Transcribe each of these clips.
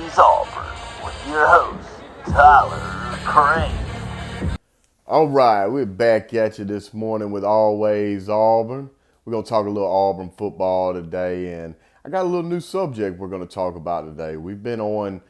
Freeze Auburn with your host, Tyler Crane. All right, we're back at you this morning with Always Auburn. We're going to talk a little Auburn football today, and I got a little new subject we're going to talk about today. We've been on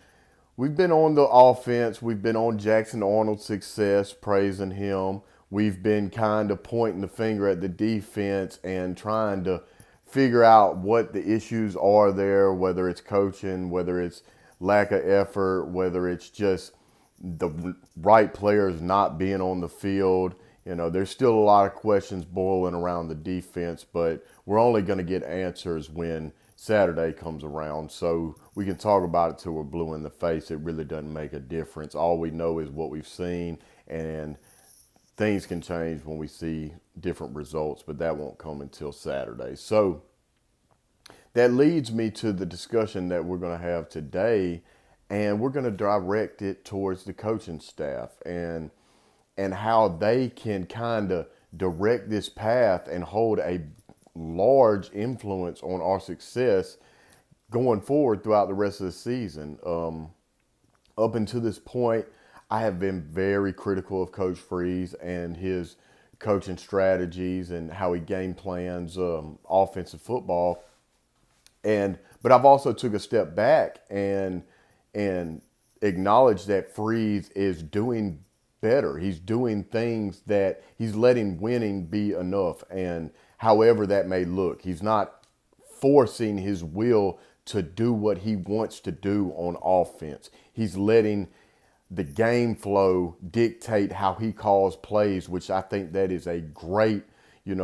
the offense. We've been on Jackson Arnold's success, praising him. We've been kind of pointing the finger at the defense and trying to figure out what the issues are there, whether it's coaching, whether it's lack of effort, whether it's just the right players not being on the field. There's still a lot of questions boiling around the defense, but we're only going to get answers when Saturday comes around. So we can talk about it till we're blue in the face. It really doesn't make a difference. All we know is what we've seen, and things can change when we see different results, but that won't come until Saturday. So that leads me to the discussion that we're going to have today, and we're going to direct it towards the coaching staff and how they can kind of direct this path and hold a large influence on our success going forward throughout the rest of the season. Up until this point, I have been very critical of Coach Freeze and his coaching strategies and how he game plans offensive football. But I've also took a step back and acknowledged that Freeze is doing better. He's doing things that he's letting winning be enough, and however that may look, he's not forcing his will to do what he wants to do on offense. He's letting the game flow dictate how he calls plays, which I think that is a great,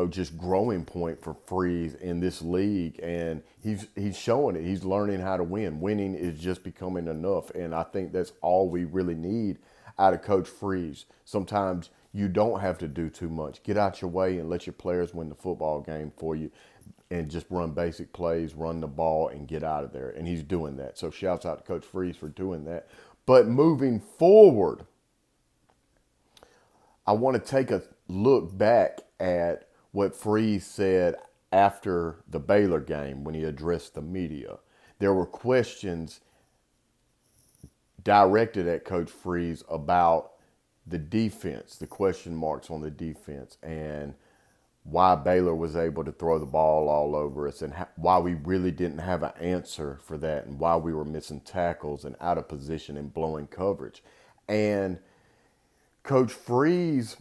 just growing point for Freeze in this league. And he's showing it. He's learning how to win. Winning is just becoming enough. And I think that's all we really need out of Coach Freeze. Sometimes you don't have to do too much. Get out your way and let your players win the football game for you, and just run basic plays, run the ball, and get out of there. And he's doing that. So shouts out to Coach Freeze for doing that. But moving forward, I want to take a look back at what Freeze said after the Baylor game when he addressed the media. There were questions directed at Coach Freeze about the defense, the question marks on the defense, and why Baylor was able to throw the ball all over us, and why we really didn't have an answer for that, and why we were missing tackles and out of position and blowing coverage. And Coach Freeze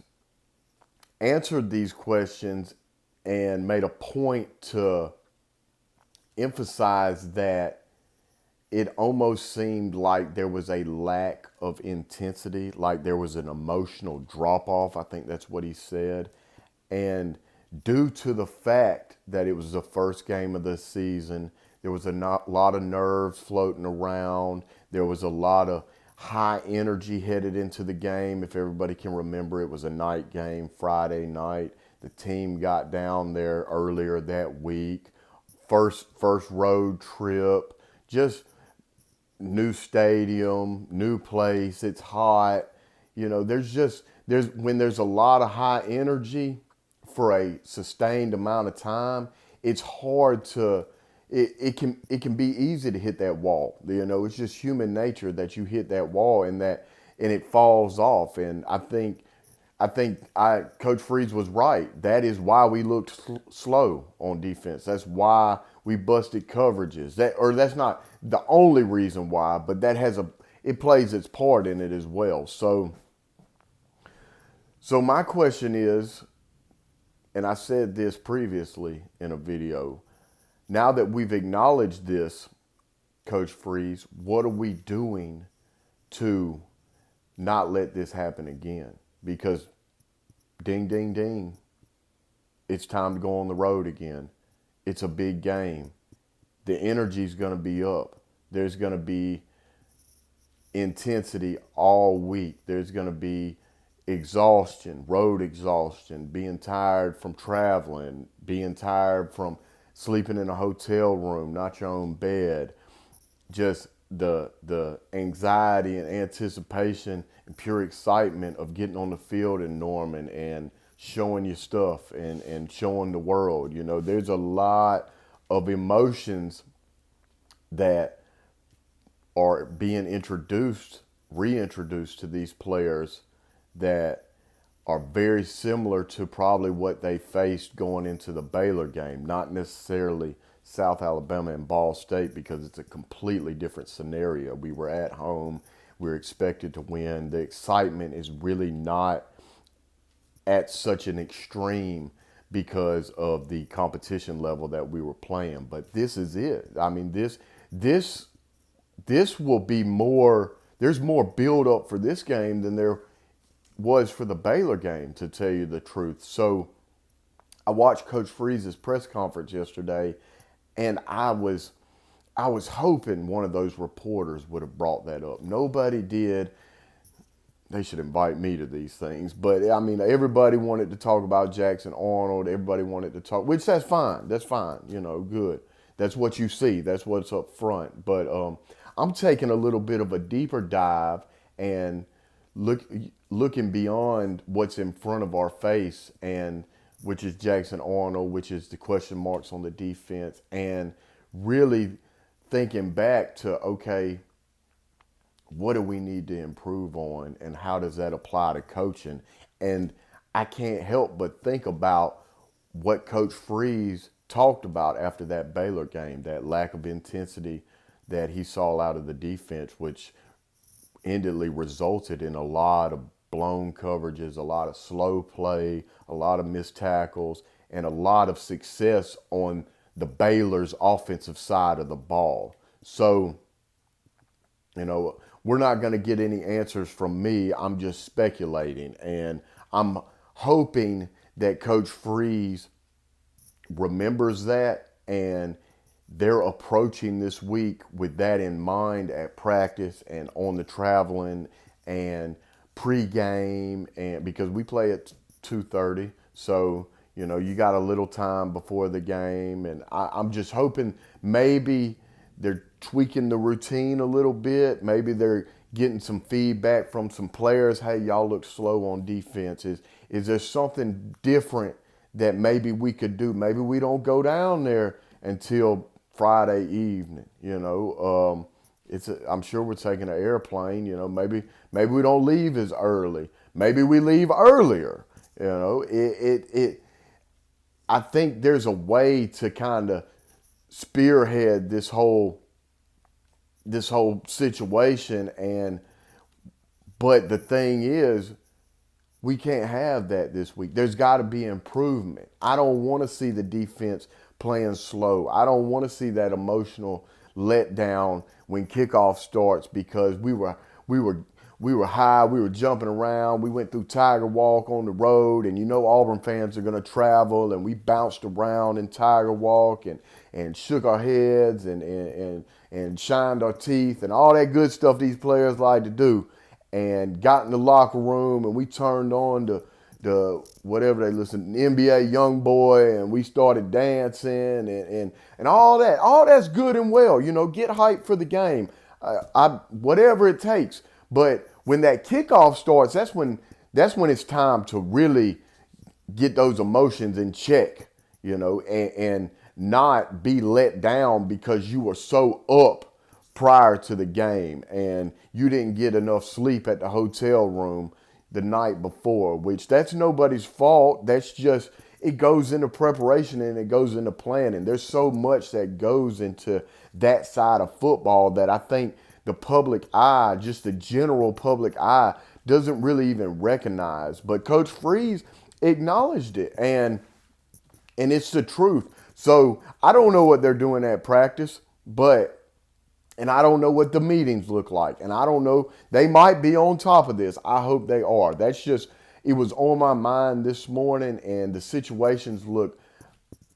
answered these questions and made a point to emphasize that it almost seemed like there was a lack of intensity, like there was an emotional drop off. I think that's what he said. And due to the fact that it was the first game of the season, there was a lot of nerves floating around. There was a lot of high energy headed into the game. If everybody can remember, it was a night game, Friday night. The team got down there earlier that week. First road trip, just new stadium, new place. It's hot. There's when there's a lot of high energy for a sustained amount of time, it's hard to it can be easy to hit that wall. It's just human nature that you hit that wall and it falls off. And I think Coach Freeze was right. That is why we looked slow on defense. That's why we busted coverages. That's not the only reason why, but it plays its part in it as well. So my question is, and I said this previously in a video, now that we've acknowledged this, Coach Freeze, what are we doing to not let this happen again? Because ding, ding, ding, it's time to go on the road again. It's a big game. The energy's going to be up. There's going to be intensity all week. There's going to be exhaustion, road exhaustion, being tired from traveling, being tired from sleeping in a hotel room, not your own bed, just the anxiety and anticipation and pure excitement of getting on the field in Norman and showing your stuff and showing the world. There's a lot of emotions that are being reintroduced to these players that are very similar to probably what they faced going into the Baylor game. Not necessarily South Alabama and Ball State, because it's a completely different scenario. We were at home. We were expected to win. The excitement is really not at such an extreme because of the competition level that we were playing. But this is it. I mean, this will be more. There's more build up for this game than there was for the Baylor game, to tell you the truth. So I watched Coach Freeze's press conference yesterday, and I was hoping one of those reporters would have brought that up. Nobody did. They should invite me to these things. But, I mean, everybody wanted to talk about Jackson Arnold. Everybody wanted to talk, which that's fine. That's fine. Good. That's what you see. That's what's up front. But I'm taking a little bit of a deeper dive and looking beyond what's in front of our face, and which is Jackson Arnold, which is the question marks on the defense, and really thinking back to, okay, what do we need to improve on, and how does that apply to coaching? And I can't help but think about what Coach Freeze talked about after that Baylor game, that lack of intensity that he saw out of the defense, which endedly resulted in a lot of blown coverages, a lot of slow play, a lot of missed tackles, and a lot of success on the Baylor's offensive side of the ball. So, we're not going to get any answers from me. I'm just speculating. And I'm hoping that Coach Freeze remembers that, and they're approaching this week with that in mind at practice and on the traveling and pregame, and because we play at 2:30, so you got a little time before the game, and I'm just hoping maybe they're tweaking the routine a little bit. Maybe they're getting some feedback from some players. Hey, y'all look slow on defense. Is there something different that maybe we could do? Maybe we don't go down there until Friday evening. I'm sure we're taking an airplane. Maybe we don't leave as early. Maybe we leave earlier. I think there's a way to kind of spearhead this whole situation, but the thing is, we can't have that this week. There's got to be improvement. I don't want to see the defense playing slow. I don't want to see that emotional letdown when kickoff starts, because we were high, we were jumping around, we went through Tiger Walk on the road, and Auburn fans are going to travel, and we bounced around in Tiger Walk and shook our heads and shined our teeth and all that good stuff these players like to do, and got in the locker room, and we turned on the whatever they listen, NBA Youngboy, and we started dancing and all that. All that's good and well, get hyped for the game, whatever it takes. But when that kickoff starts, that's when it's time to really get those emotions in check, and not be let down because you were so up prior to the game and you didn't get enough sleep at the hotel room the night before, which that's nobody's fault. That's just, it goes into preparation and it goes into planning. There's so much that goes into that side of football that I think the public eye, just the general public eye, doesn't really even recognize. But Coach Freeze acknowledged it, and it's the truth. So I don't know what they're doing at practice, and I don't know what the meetings look like. And I don't know, they might be on top of this. I hope they are. That's just, it was on my mind this morning, and the situations look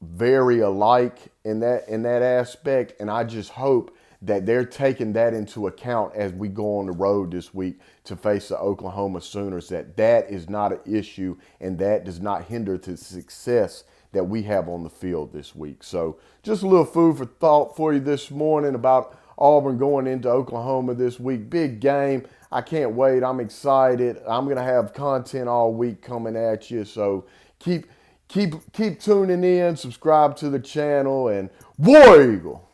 very alike in that aspect. And I just hope that they're taking that into account as we go on the road this week to face the Oklahoma Sooners, that is not an issue and that does not hinder the success that we have on the field this week. So just a little food for thought for you this morning about Auburn going into Oklahoma this week. Big game. I can't wait. I'm excited. I'm going to have content all week coming at you. So keep tuning in, subscribe to the channel, and War Eagle.